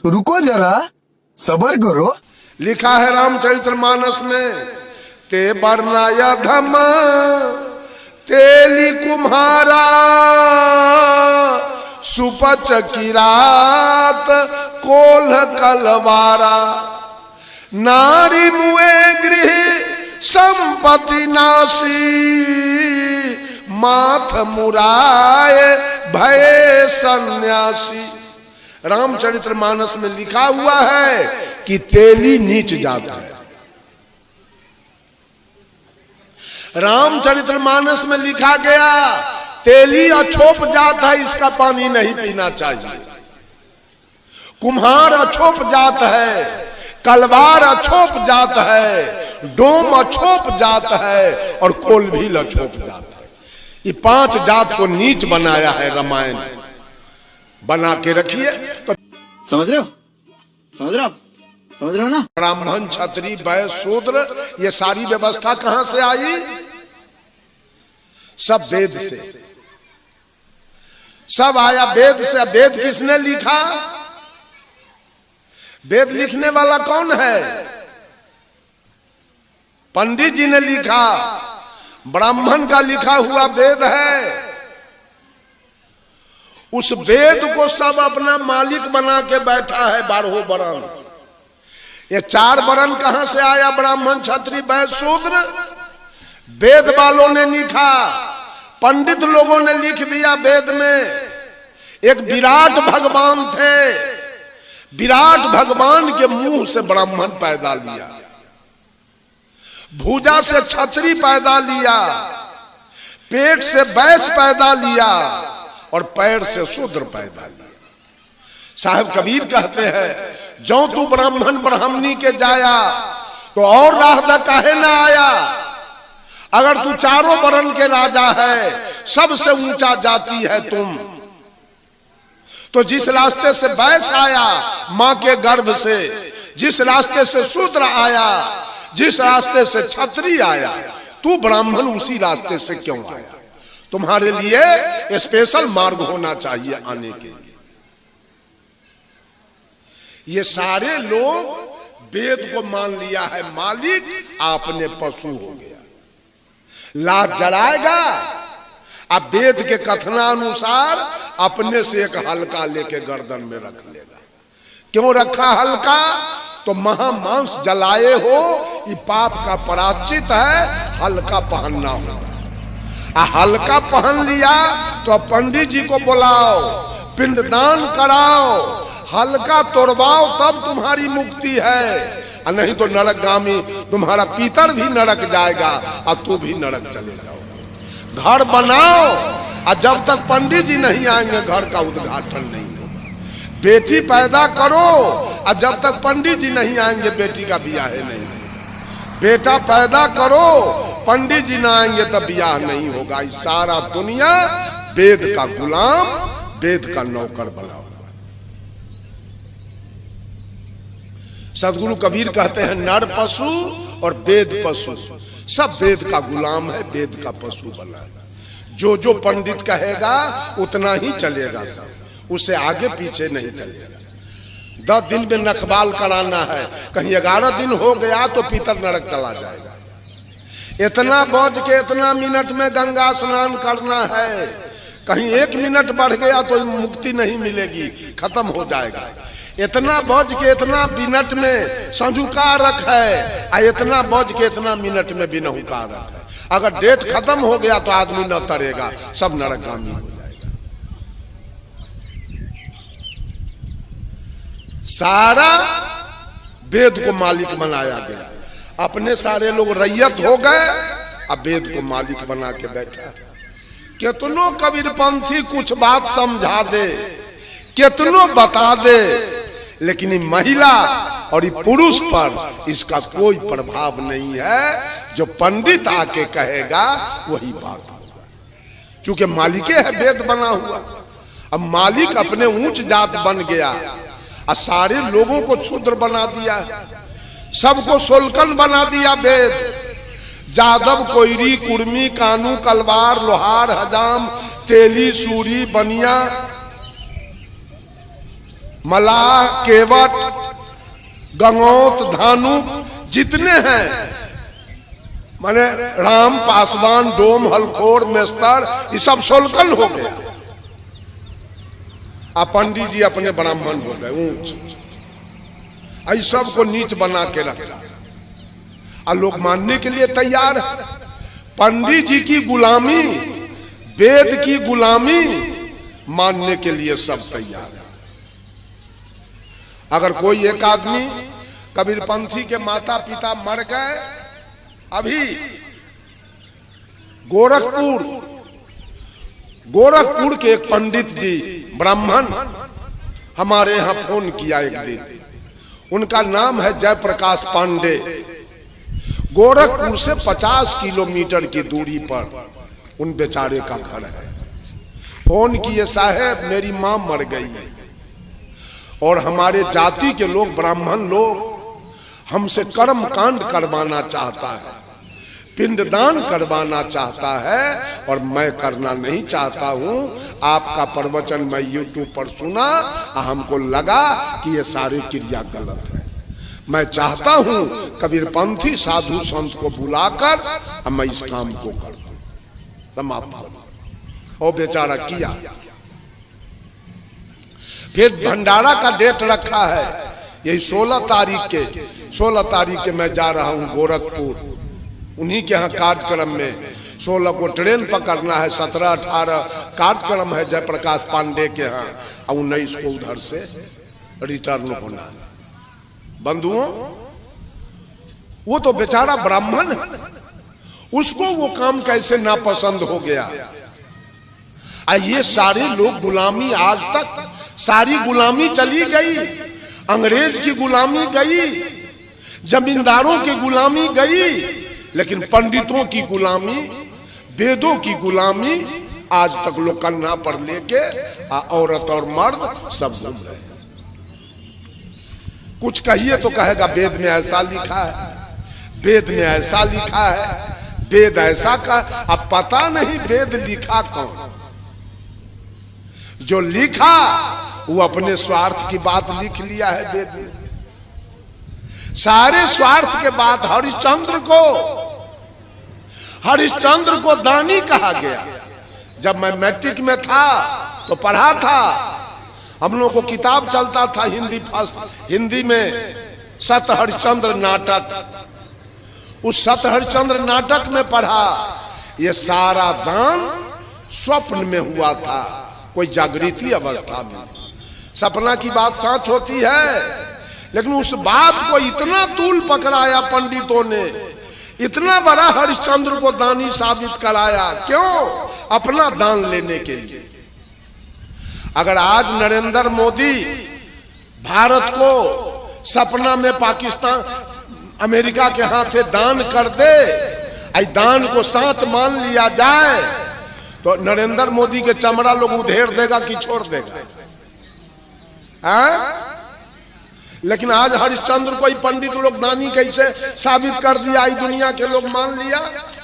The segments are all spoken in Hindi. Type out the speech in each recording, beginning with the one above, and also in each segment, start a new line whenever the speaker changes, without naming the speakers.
रुको जरा, सबर करो।
लिखा है रामचरितमानस में, ते बरनाया धम तेली कुम्हारा सुपच की रात कोल्ह कलवारा, नारी मुए गृह संपत्ति नासी, माथ मुराय भय सन्यासी। रामचरितमानस में लिखा हुआ है कि तेली नीच जाता है। रामचरितमानस में लिखा गया तेली अछोप जात है, इसका पानी नहीं पीना चाहिए। कुम्हार अछोप जात है, कलवार अछोप जात है, डोम अछोप जात है और कोलभील अछोप जात है। ये 5 जात को नीच बनाया है रामायण, बना के रखिए। तो
समझ रहे हो, समझ रहे हो, समझ रहे हो ना।
ब्राह्मण क्षत्रिय वैश्य शूद्र ये सारी व्यवस्था कहां से आई? सब वेद से, सब आया वेद से। वेद किसने लिखा? वेद लिखने वाला कौन है? पंडित जी ने लिखा। ब्राह्मण का लिखा हुआ वेद है। उस वेद को सब अपना मालिक बना के बैठा है 12 वर्ण। ये 4 वर्ण कहां से आया? ब्राह्मण क्षत्रिय वैश्य शूद्र। वेद वालों ने लिखा, पंडित लोगों ने लिख दिया वेद में। एक विराट भगवान थे, विराट भगवान के मुंह से ब्राह्मण पैदा लिया, भुजा से क्षत्रिय पैदा लिया, पेट से वैश्य पैदा लिया और पैर से शूद्र पैदा लिया। साहब कबीर कहते हैं, जो तू ब्राह्मण ब्राह्मणी के जाया तो और राहदा काहे ना आया। अगर तू 4 वर्ण के राजा है, सबसे ऊंचा जाति है तुम, तो जिस रास्ते से वैश्य आया मां के गर्भ से, जिस रास्ते से शूद्र आया, जिस रास्ते से क्षत्रिय आया, तू ब्राह्मण उसी रास्ते से क्यों आया? तुम्हारे लिए स्पेशल मार्ग होना चाहिए आने के लिए। ये सारे लोग वेद को मान लिया है मालिक, आपने पशु हो गया। लात जलाएगा, अब वेद के कथनानुसार अपने से एक हल्का लेके गर्दन में रख लेगा। क्यों रखा हल्का? तो महामांस जलाए हो, ये पाप का प्रायश्चित है, हल्का पहनना होगा। हल्का पहन लिया तो अब पंडित जी को बुलाओ, पिंडदान कराओ, हल्का तोड़वाओ, तब तुम्हारी मुक्ति है। नहीं तो नरकगामी, तुम्हारा पितर भी नरक जाएगा और तू भी नरक चले जाओ। घर बनाओ और जब तक पंडित जी नहीं आएंगे घर का उद्घाटन नहीं होगा। बेटी पैदा करो और जब तक पंडित जी नहीं आएंगे बेटी का ब्याह नहीं होगा। बेटा पैदा करो, पंडित जी ना आएंगे तब ब्याह नहीं होगा। इस सारा दुनिया वेद का गुलाम, वेद का नौकर बना हुआ। सदगुरु कबीर कहते हैं, नर पशु और वेद पशु सब वेद का गुलाम है, वेद का पशु बना है। जो जो पंडित कहेगा उतना ही चलेगा, सब उससे आगे पीछे नहीं चलेगा। 10 दिन में नखबाल कराना है, कहीं 11 दिन हो गया तो पितर नरक चला जाएगा। इतना बज के इतना मिनट में गंगा स्नान करना है, कहीं 1 मिनट बढ़ गया तो मुक्ति नहीं मिलेगी, खत्म हो जाएगा। इतना बज के इतना मिनट में संजुका रख है, और इतना बज के इतना मिनट में बिनहुका रख है। अगर डेट खत्म हो गया तो आदमी न तरेगा, सब नरकगामी हो जाएगा। सारा वेद को मालिक बनाया गया, अपने सारे लोग रैयत हो गए, अब वेद को मालिक बना के बैठा। कितनों कबीरपंथी कुछ बात समझा दे, कितनों बता दे, लेकिन ये महिला और ये पुरुष पर इसका कोई प्रभाव नहीं है। जो पंडित आके कहेगा वही बात होगा, क्योंकि मालिके है वेद बना हुआ। अब मालिक अपने ऊंच जात बन गया और सारे लोगों को शूद्र बना दिया, सबको सोलकन बना दिया वेद। जादव, कोयरी, कुर्मी, कानू, कलवार, लोहार, हजाम, तेली, सूरी, बनिया, मलाह, केवट, गंगोत, धानुक जितने हैं, माने राम, पासवान, डोम, हलखोर, मेस्तर, ये सब सोलकन हो गया। अब पंडित जी अपने ब्राह्मण हो गए ऊंच, आई सब को नीच बना के रखा और लोग मानने के लिए तैयार है। पंडित जी की गुलामी, वेद की गुलामी मानने के लिए सब तैयार है। अगर कोई एक आदमी कबीरपंथी के माता पिता मर गए, अभी गोरखपुर के एक पंडित जी ब्राह्मण हमारे यहां फोन किया एक दिन, उनका नाम है जयप्रकाश पांडे। गोरखपुर से 50 किलोमीटर की दूरी पर उन बेचारे का घर है। फोन किए, साहब मेरी मां मर गई है और हमारे जाति के लोग, ब्राह्मण लोग हमसे कर्म कांड करवाना चाहता है, पिंडदान करवाना चाहता है और मैं करना नहीं चाहता हूं। आपका प्रवचन मैं YouTube पर सुना, हमको लगा कि ये सारी क्रिया गलत है। मैं चाहता हूं कबीरपंथी साधु संत को बुलाकर मैं इस काम को कर दूं, समाप्त कर दूं। और बेचारा किया। फिर भंडारा का डेट रखा है, यही 16 तारीख के मैं जा रहा हूं गोरखपुर, उन्हीं के यहाँ कार्यक्रम में 16 को ट्रेन पकड़ना है, 17-18 कार्यक्रम है जयप्रकाश पांडे के यहाँ, और 19 को उधर से रिटर्न होना है। बंधुओं, वो तो बेचारा ब्राह्मण है, उसको वो काम कैसे नापसंद हो गया। ये सारे लोग गुलामी, आज तक सारी गुलामी चली गई। अंग्रेज की गुलामी गई, जमींदारों की गुलामी गई, लेकिन पंडितों की गुलामी, वेदों की गुलामी आज तक लोग कन्हा पर लेके औरत और मर्द सब घूम रहे हैं। कुछ कहिए तो कहेगा वेद में ऐसा लिखा है, वेद में ऐसा लिखा है, वेद ऐसा का। अब पता नहीं वेद लिखा कौन, जो लिखा वो अपने स्वार्थ की बात लिख लिया है वेद में। सारे स्वार्थ के बाद हरिश्चंद्र को दानी कहा गया। जब मैं मैट्रिक में था तो पढ़ा था, हम लोग को किताब चलता था हिंदी में सत हरिश्चंद्र नाटक। उस सत हरिश्चंद्र नाटक में पढ़ा, ये सारा दान स्वप्न में हुआ था, कोई जागृति अवस्था में। सपना की बात सच होती है, लेकिन उस बात को इतना तूल पकड़ाया पंडितों ने, इतना बड़ा हरिश्चंद्र को दानी साबित कराया। क्यों? अपना दान लेने के लिए। अगर आज नरेंद्र मोदी भारत को सपना में पाकिस्तान, अमेरिका के हाथे दान कर दे, दान को साच मान लिया जाए, तो नरेंद्र मोदी के चमड़ा लोग उधेड़ देगा कि छोड़ देगा? लेकिन आज हरिश्चंद्र को पंडित लोग दानी कैसे साबित कर दिया, आई दुनिया के लोग मान लिया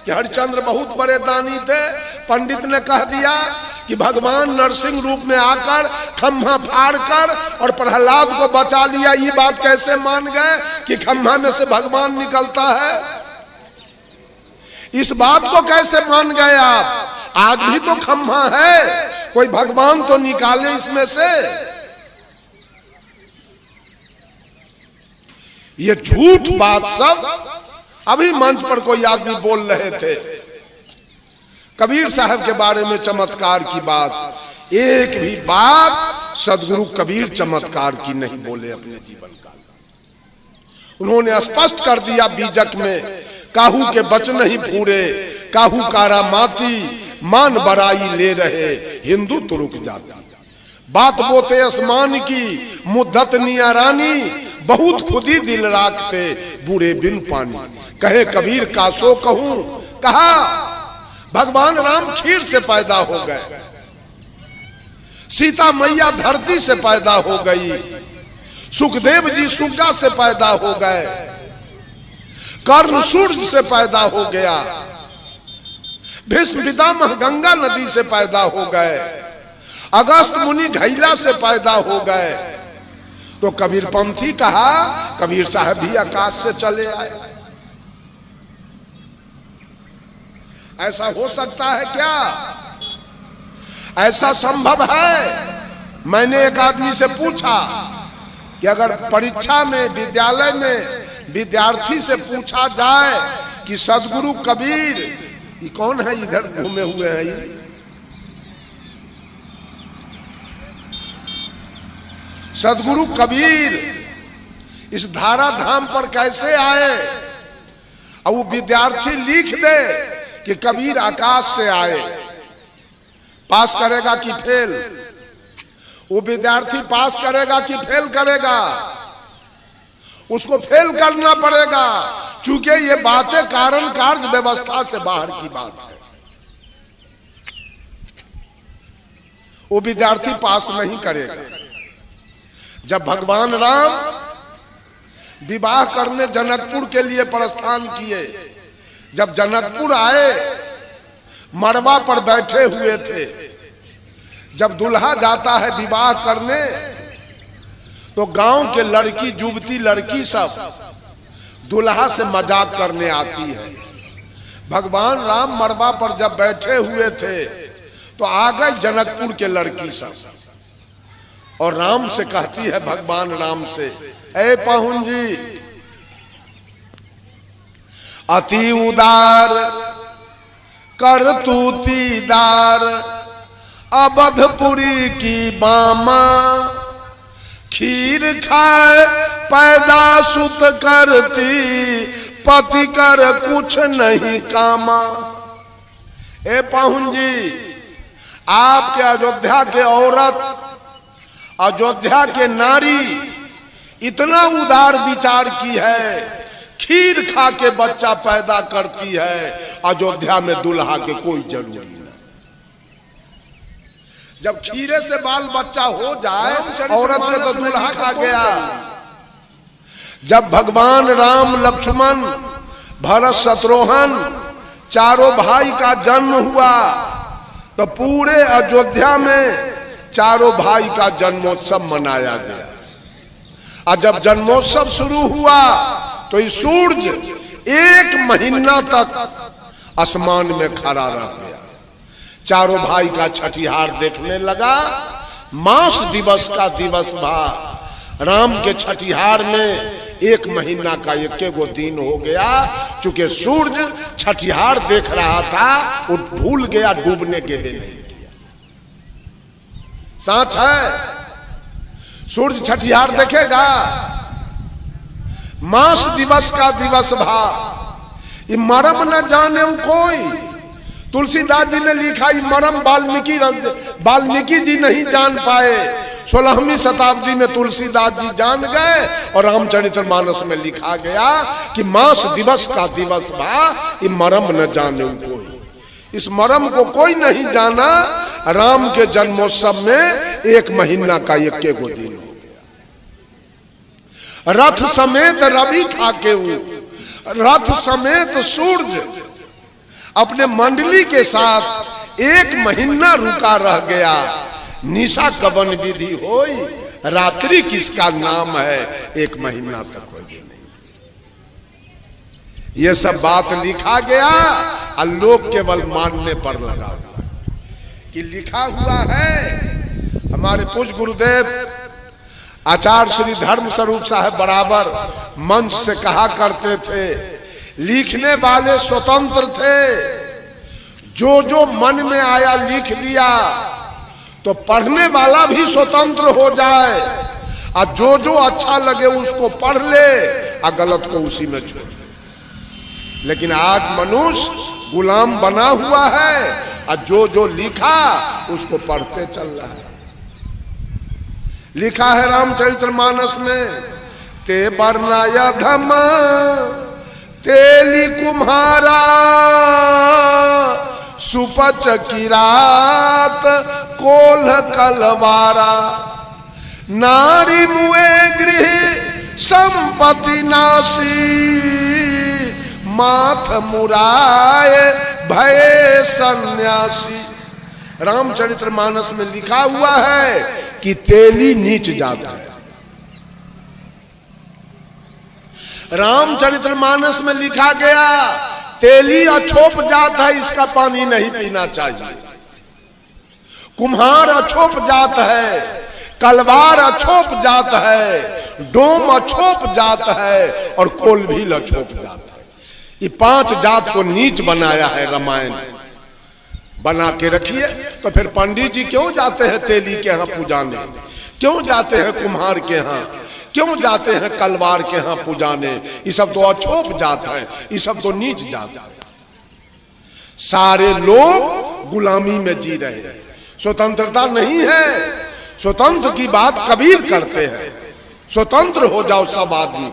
कि हरिश्चंद्र बहुत बड़े दानी थे। पंडित ने कह दिया कि भगवान नरसिंह रूप में आकर खम्भा फाड़ कर और प्रहलाद को बचा लिया। ये बात कैसे मान गए कि खम्भा में से भगवान निकलता है? इस बात को कैसे मान गए आप? आज भी तो खम्भा है, कोई भगवान तो निकाले इसमें से। ये झूठ बात सब अभी मंच पर कोई आदमी बोल रहे थे कबीर साहब के बारे में, चमत्कार की बात। एक भी बात सदगुरु कबीर चमत्कार की नहीं बोले अपने जीवन काल। उन्होंने स्पष्ट कर दिया बीजक में, काहू के बचन नहीं फूरे, काहू कारा माती, मान बराई ले रहे हिंदू तुरुक जाती। बात बोते आसमान की, मुद्दत नियारानी, बहुत खुदी दिल राखते, बुरे बिन पानी। कहे कबीर कासो कहूं, कहा भगवान राम खीर से पैदा हो गए, सीता मैया धरती से पैदा हो गई, सुखदेव जी सुग्गा से पैदा हो गए, कर्ण सूर्य से पैदा हो गया, भीष्म पितामह गंगा नदी से पैदा हो गए, अगस्त मुनि घैला से पैदा हो गए, तो कबीरपंथी कहा, कबीर साहब भी आकाश से चले आए। ऐसा हो सकता है क्या? ऐसा संभव है? मैंने एक आदमी से पूछा कि अगर परीक्षा में, विद्यालय में विद्यार्थी से पूछा जाए कि सदगुरु कबीर, ये कौन है इधर घूमे हुए हैं, ये सदगुरु कबीर इस धारा धाम पर कैसे आए, और वो विद्यार्थी लिख दे कि कबीर आकाश से आए, पास करेगा कि फेल? वो विद्यार्थी पास करेगा कि फेल करेगा? उसको फेल करना पड़ेगा, क्योंकि ये बातें कारण कार्य व्यवस्था से बाहर की बात है। वो विद्यार्थी पास नहीं करेगा। जब भगवान राम विवाह करने जनकपुर के लिए प्रस्थान किए, जब जनकपुर आए, मड़वा पर बैठे हुए थे। जब दुल्हा जाता है विवाह करने तो गांव के लड़की, युवती लड़की सब दुल्हा से मजाक करने आती है। भगवान राम मड़वा पर जब बैठे हुए थे तो आ गए जनकपुर के लड़की सब, और राम से कहती है भगवान राम से, ए पाहुन जी, अति उदार करतूतीदार अवधपुरी की बामा, खीर खाए पैदा सुत करती, पति कर कुछ नहीं कामा। ए पाहुन जी, आपके अयोध्या के औरत, अयोध्या के नारी इतना उदार विचार की है, खीर खा के बच्चा पैदा करती है, अयोध्या में दुल्हा के कोई जरूरी नहीं। जब खीरे से बाल बच्चा हो जाए, औरत में तो दुल्हा खा गया। जब भगवान राम, लक्ष्मण, भरत, शत्रुघ्न चारों भाई का जन्म हुआ तो पूरे अयोध्या में चारों भाई का जन्मोत्सव मनाया गया। और जब जन्मोत्सव शुरू हुआ तो ये सूरज 1 महीना तक आसमान में खड़ा रह गया। चारों भाई का छठिहार देखने लगा। मास दिवस का दिवस था। राम के छठिहार में 1 महीना का 1 दिन हो गया। चूंकि सूरज छठिहार देख रहा था, वो भूल गया, डूबने के लिए नहीं किया। साच है, सूरज छठिहार देखेगा। मास दिवस का दिवस भा, ये मरम न जाने कोई। तुलसीदास जी ने लिखा, ये मरम वाल्मीकि जी नहीं जान पाए। 16वीं शताब्दी में तुलसीदास जी जान गए और रामचरितमानस में लिखा गया कि मास दिवस का दिवस भा, ये मरम न जाने कोई। इस मरम को कोई नहीं जाना। राम के जन्मोत्सव में 1 महीना का 1 दिन हो गया। रथ समेत रवि था केऊ, रथ समेत सूरज अपने मंडली के साथ 1 महीना रुका रह गया। निशा कवन विधि होई, रात्रि किसका नाम है, 1 महीना तक होगी नहीं। ये सब बात लिखा गया और लोग केवल मानने पर लगा हुआ कि लिखा हुआ है। हमारे पूज्य गुरुदेव आचार्य श्री धर्म स्वरूप साहब बराबर मंच से कहा करते थे, लिखने वाले स्वतंत्र थे। जो मन में आया लिख लिया, तो पढ़ने वाला भी स्वतंत्र हो जाए, और जो अच्छा लगे उसको पढ़ ले और गलत को उसी में छोड़ दे। लेकिन आज मनुष्य गुलाम बना हुआ है, और जो लिखा उसको पढ़ते चल रहा है। लिखा है रामचरितमानस में, ते बरनाया धम तेली कुम्हारा, सुपच की रात कोल्ह कलवारा, नारी मुए गृह संपत्ति नासी, माथ मुराए भये सन्यासी। रामचरितमानस में लिखा हुआ है कि तेली नीच जाता है। रामचरितमानस में लिखा गया तेली अछोप जात है, इसका पानी नहीं पीना चाहिए। कुम्हार अछोप जात है, कलवार अछोप जात है, डोम अछोप जात है और कोलभील अछोप जात है। ये 5 जात को नीच बनाया है रामायण। बना के रखिए। तो फिर पंडित जी क्यों जाते हैं तेली के यहाँ पूजाने, क्यों जाते हैं कुम्हार के यहाँ, क्यों जाते हैं कलवार के यहाँ पूजाने? ये सब तो अछोप जात है, ये सब तो नीच जात है। सारे लोग गुलामी में जी रहे हैं, स्वतंत्रता नहीं है। स्वतंत्र की बात कबीर करते हैं, स्वतंत्र हो जाओ सब आदमी,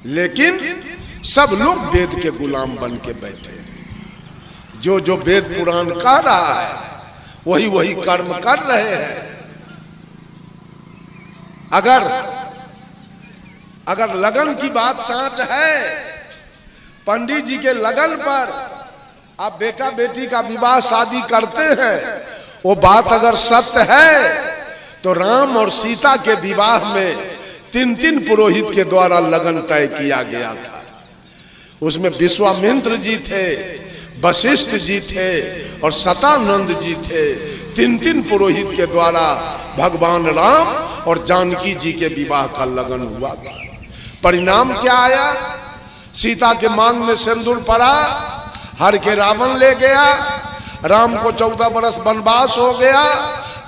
लेकिन सब लोग वेद के गुलाम बन के बैठे। जो जो वेद पुराण कर रहा है वही वही कर्म कर रहे हैं। अगर लगन की बात सच है, पंडित जी के लगन पर आप बेटा बेटी का विवाह शादी करते हैं, वो बात अगर सत्य है तो राम और सीता के विवाह में 3 पुरोहित के द्वारा लगन तय किया गया था। उसमें विश्वामित्र जी थे, वशिष्ठ जी थे और सतानंद जी थे। 3 पुरोहित के द्वारा भगवान राम और जानकी जी के विवाह का लगन हुआ था। परिणाम क्या आया? सीता के मांग में सिंदूर पड़ा, हर के रावण ले गया, राम को 14 बरस वनवास हो गया,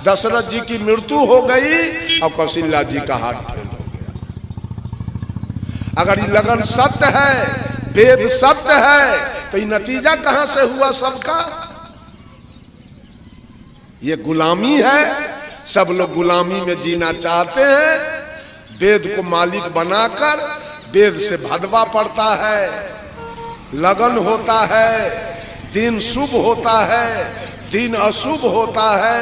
दशरथ जी की मृत्यु हो गई और कौशल्या जी का हाथ फेल हो गया। अगर ये लगन सत्य है, वेद सत्य है, तो ये नतीजा कहां से हुआ सबका? ये गुलामी है। सब लोग गुलामी में जीना चाहते हैं। वेद को मालिक बनाकर वेद से भदवा पड़ता है, लगन होता है, दिन शुभ होता है, दिन अशुभ होता है,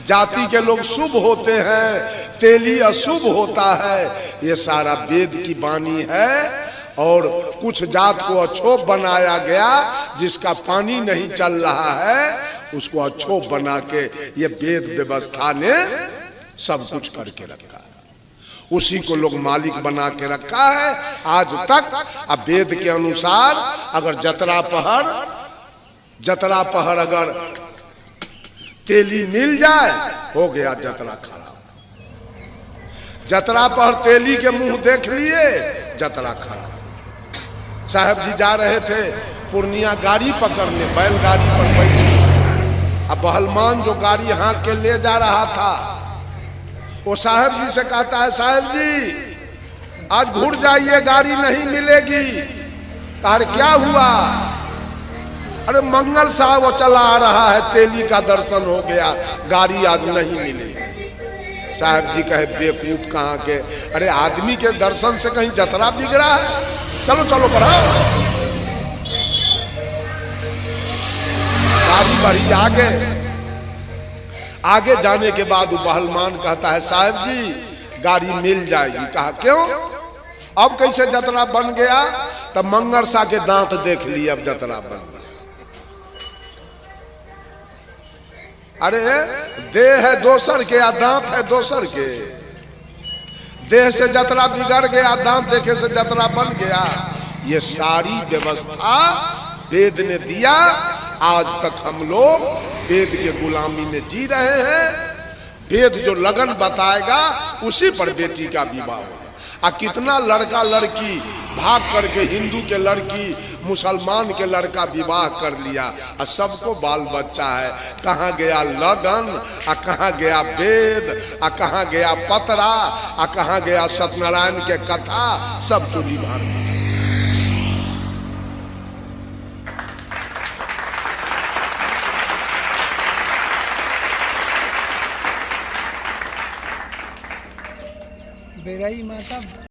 जाति के लोग शुभ होते हैं, तेली अशुभ होता है। ये सारा वेद की वाणी है। और कुछ जात को अछोप बनाया गया, जिसका पानी नहीं चल रहा है उसको अछोप बना के ये वेद व्यवस्था ने सब कुछ करके रखा है। उसी को लोग मालिक बना के रखा है आज तक। अब वेद के अनुसार अगर जतरा पहर अगर तेली मिल जाए, हो गया जतरा खराब। जतरा पहर तेली के मुंह देख लिए, जतरा खराब। साहब जी जा रहे थे पूर्णिया गाड़ी पकड़ने, बैलगाड़ी पर बैठे। अब बहलमान जो गाड़ी हाँक के ले जा रहा था, वो साहब जी से कहता है, साहब जी आज घुर जाइए, गाड़ी नहीं मिलेगी। अरे क्या हुआ? अरे मंगल साहब वो चला आ रहा है, तेली का दर्शन हो गया, गाड़ी आज नहीं मिलेगी। साहब जी कहे बेवकूफ कहाँ के, अरे आदमी के दर्शन से कहीं जतरा बिगड़ा है? चलो चलो बढ़ाओ। गाड़ी बढ़ी आगे जाने के बाद वो बहलमान कहता है, साहब जी गाड़ी मिल जाएगी। कहा क्यों? अब कैसे जतरा बन गया? तब मंगरसा के दांत देख लिए, अब जतरा बन गया। अरे देह है दोसर के या दांत है दोसर के? देह से जतरा बिगड़ गया, दांत देखे से जतरा बन गया। ये सारी व्यवस्था वेद ने दिया। आज तक हम लोग वेद के गुलामी में जी रहे हैं। वेद जो लगन बताएगा उसी पर बेटी का विवाह होगा। आ कितना लड़का लड़की भाग करके हिंदू के लड़की मुसलमान के लड़का विवाह कर लिया, और सबको बाल बच्चा है। कहाँ गया लगन, आ कहाँ गया वेद, आ कहाँ गया पतरा, आ कहाँ गया सत्यनारायण के कथा, सब चोरी भाग।
बेराई माता